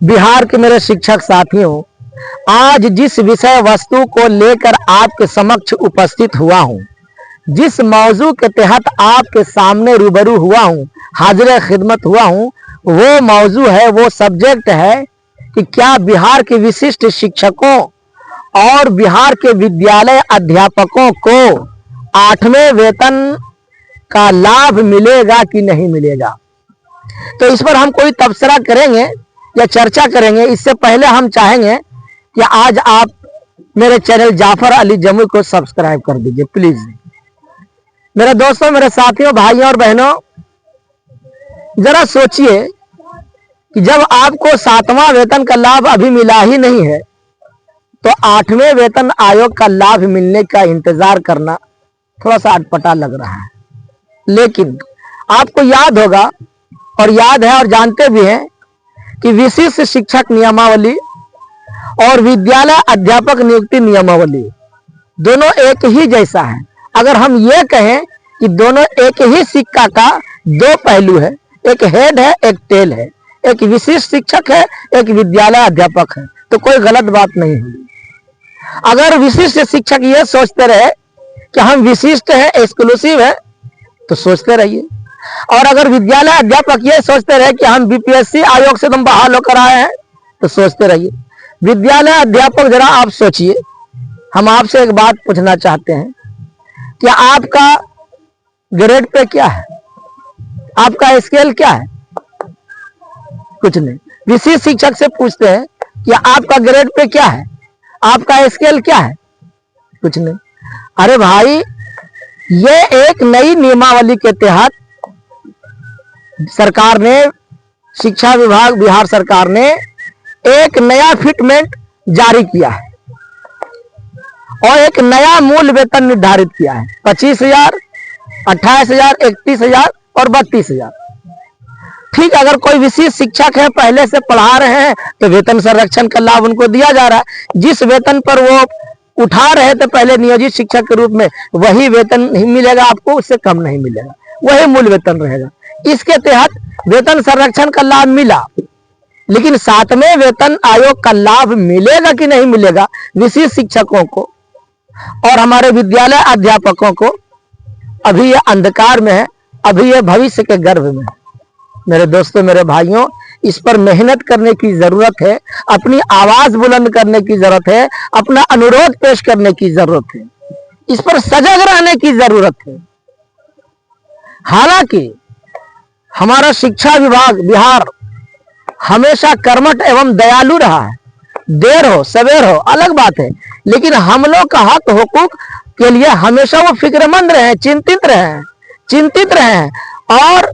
बिहार के मेरे शिक्षक साथियों, आज जिस विषय वस्तु को लेकर आपके समक्ष उपस्थित हुआ हूँ, जिस मौजू के तहत आपके सामने रूबरू हुआ हूँ, हाजिर खिदमत हुआ हूँ, वो मौजू है, वो सब्जेक्ट है कि क्या बिहार के विशिष्ट शिक्षकों और बिहार के विद्यालय अध्यापकों को 8वें वेतन का लाभ मिलेगा कि नहीं मिलेगा। तो इस पर हम कोई तबसरा करेंगे या चर्चा करेंगे। इससे पहले हम चाहेंगे कि आज आप मेरे चैनल जाफर अली जमुई को सब्सक्राइब कर दीजिए प्लीज। मेरे दोस्तों, मेरे साथियों, भाइयों और बहनों, जरा सोचिए कि जब आपको 7वां वेतन का लाभ अभी मिला ही नहीं है तो 8वें वेतन आयोग का लाभ मिलने का इंतजार करना थोड़ा सा अटपटा लग रहा है। लेकिन आपको याद होगा और याद है और जानते भी हैं कि विशिष्ट शिक्षक नियमावली और विद्यालय अध्यापक नियुक्ति नियमावली दोनों एक ही जैसा है। अगर हम ये कहें कि दोनों एक ही सिक्का का दो पहलू है, एक हेड है एक टेल है, एक विशिष्ट शिक्षक है एक विद्यालय अध्यापक है, तो कोई गलत बात नहीं होगी। अगर विशिष्ट शिक्षक ये सोचते रहे कि हम विशिष्ट है, एक्सक्लूसिव है, तो सोचते रहिए। और अगर विद्यालय अध्यापक ये सोचते रहे कि हम बीपीएससी आयोग से तुम बहाल होकर आए हैं, तो सोचते रहिए। विद्यालय अध्यापक, जरा आप सोचिए, हम आपसे एक बात पूछना चाहते हैं कि आपका ग्रेड पे क्या है, आपका स्केल क्या है? कुछ नहीं। विशिष्ट शिक्षक से पूछते हैं कि आपका ग्रेड पे क्या है, आपका स्केल क्या है? कुछ नहीं। अरे भाई, ये एक नई नियमावली के तहत सरकार ने, शिक्षा विभाग बिहार सरकार ने एक नया फिटमेंट जारी किया है और एक नया मूल वेतन निर्धारित किया है। 25,000, 28,000, 31,000 और 32,000। ठीक, अगर कोई विशिष्ट शिक्षक है, पहले से पढ़ा रहे हैं, तो वेतन संरक्षण का लाभ उनको दिया जा रहा है। जिस वेतन पर वो उठा रहे थे पहले नियोजित शिक्षक के रूप में, वही वेतन नहीं मिलेगा आपको, उससे कम नहीं मिलेगा, वही मूल वेतन रहेगा। इसके तहत वेतन संरक्षण का लाभ मिला, लेकिन 7वें वेतन आयोग का लाभ मिलेगा कि नहीं मिलेगा विशिष्ट शिक्षकों को और हमारे विद्यालय अध्यापकों को, अभी ये अंधकार में है, अभी ये भविष्य के गर्भ में है। मेरे दोस्तों, मेरे भाइयों, इस पर मेहनत करने की जरूरत है, अपनी आवाज बुलंद करने की जरूरत है, अपना अनुरोध पेश करने की जरूरत है, इस पर सजग रहने की जरूरत है। हालांकि हमारा शिक्षा विभाग बिहार हमेशा कर्मठ एवं दयालु रहा है। देर हो सवेर हो अलग बात है, लेकिन हम लोग का हक हुकूक के लिए हमेशा वो फिक्रमंद रहे, चिंतित रहे और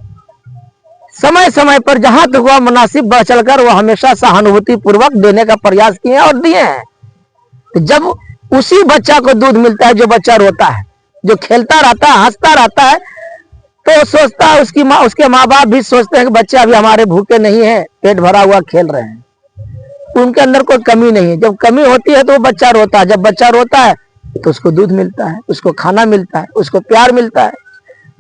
समय समय पर जहां तक हुआ मुनासिब बढ़ चलकर वो हमेशा सहानुभूति पूर्वक देने का प्रयास किए और दिए हैं। तो जब उसी बच्चा को दूध मिलता है जो बच्चा रोता है, जो खेलता रहता है, हंसता रहता है, तो सोचता है उसके माँ बाप भी सोचते हैं कि बच्चे अभी हमारे भूखे नहीं है, पेट भरा हुआ खेल रहे हैं, उनके अंदर कोई कमी नहीं है। जब कमी होती है तो वो बच्चा रोता है, जब बच्चा रोता है तो उसको दूध मिलता है, उसको खाना मिलता है, उसको प्यार मिलता है।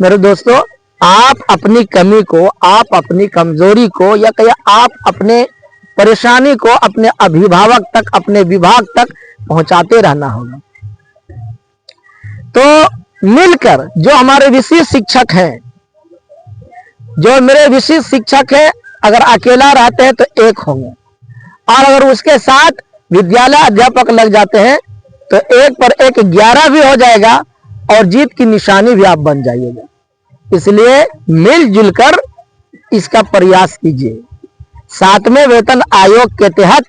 मेरे दोस्तों, आप अपनी कमी को, आप अपनी कमजोरी को, या कहिए आप अपने परेशानी को अपने अभिभावक तक, अपने विभाग तक पहुंचाते रहना होगा। तो मिलकर जो हमारे विशिष्ट शिक्षक हैं, जो मेरे विशिष्ट शिक्षक हैं, अगर अकेला रहते हैं तो एक होंगे, और अगर उसके साथ विद्यालय अध्यापक लग जाते हैं तो 1 पर 1 11 भी हो जाएगा और जीत की निशानी भी आप बन जाइएगा। इसलिए मिलजुल कर इसका प्रयास कीजिए। 7वें वेतन आयोग के तहत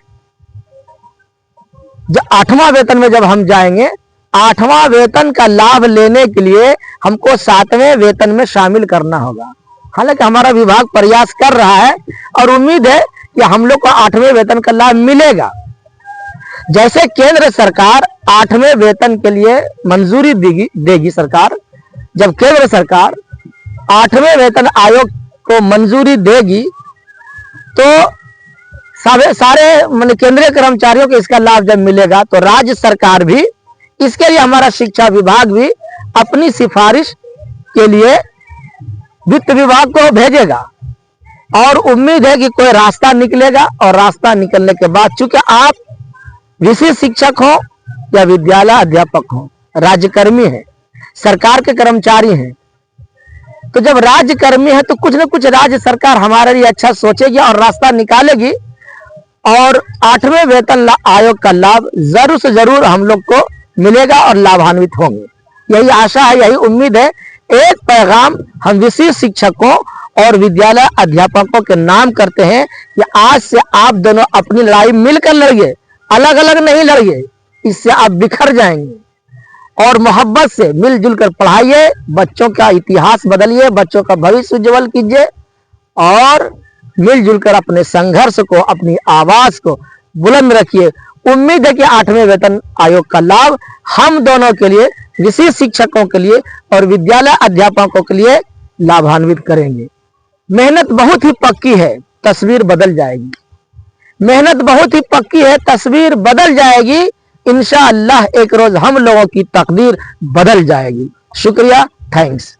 जो 8वां वेतन में जब हम जाएंगे, 8वां वेतन का लाभ लेने के लिए हमको 7वें वेतन में शामिल करना होगा। हालांकि हमारा विभाग प्रयास कर रहा है और उम्मीद है कि हम लोग को 8वें वेतन का लाभ मिलेगा। जैसे केंद्र सरकार 8वें वेतन के लिए मंजूरी देगी सरकार, जब केंद्र सरकार 8वें वेतन आयोग को मंजूरी देगी तो सारे केंद्रीय कर्मचारियों को इसका लाभ जब मिलेगा, तो राज्य सरकार भी इसके लिए, हमारा शिक्षा विभाग भी अपनी सिफारिश के लिए वित्त विभाग को भेजेगा और उम्मीद है कि कोई रास्ता निकलेगा, और रास्ता निकलने के बाद, चूंकि आप विषय शिक्षक हो या विद्यालय अध्यापक हो, राज्यकर्मी हैं, सरकार के कर्मचारी हैं, तो जब राज्यकर्मी है तो कुछ न कुछ राज्य सरकार हमारे लिए अच्छा सोचेगी और रास्ता निकालेगी, और 8वें वेतन आयोग का लाभ जरूर से जरूर हम लोग को मिलेगा और लाभान्वित होंगे। यही आशा है, यही उम्मीद है। एक पैगाम हम विशेष शिक्षकों और विद्यालय अध्यापकों के नाम करते हैं कि आज से आप दोनों अपनी लड़ाई मिलकर लड़िए, अलग अलग नहीं लड़िए, इससे आप बिखर जाएंगे। और मोहब्बत से मिलजुल कर पढ़ाइए, बच्चों का इतिहास बदलिए, बच्चों का भविष्य उज्जवल कीजिए, और मिलजुल कर अपने संघर्ष को, अपनी आवाज को बुलंद रखिए। उम्मीद है कि 8वें वेतन आयोग का लाभ हम दोनों के लिए, विशेष शिक्षकों के लिए और विद्यालय अध्यापकों के लिए लाभान्वित करेंगे। मेहनत बहुत ही पक्की है, तस्वीर बदल जाएगी। मेहनत बहुत ही पक्की है, तस्वीर बदल जाएगी। इंशाअल्लाह एक रोज हम लोगों की तकदीर बदल जाएगी। शुक्रिया, थैंक्स।